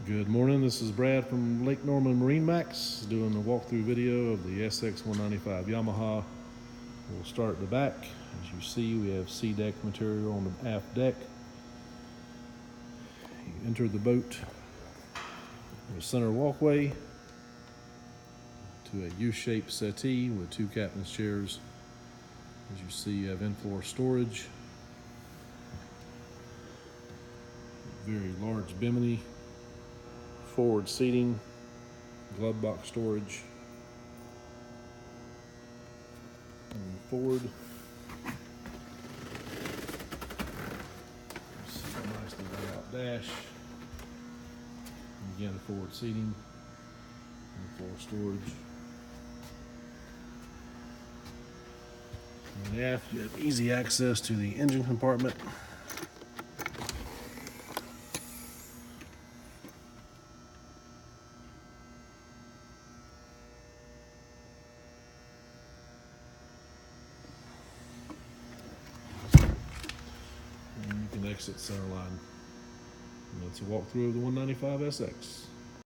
Good morning, this is Brad from Lake Norman MarineMax doing the walkthrough video of the SX195 Yamaha. We'll start at the back. As you see, we have C-deck material on the aft deck. You enter the boat with a center walkway to a U-shaped settee with two captain's chairs. As you see, you have in-floor storage, very large bimini, forward seating, glove box storage, and forward. See a nicely laid out dash. And again, forward seating and floor storage. And aft, you have easy access to the engine compartment. And you can exit center line. And that's a walkthrough of the 195 SX.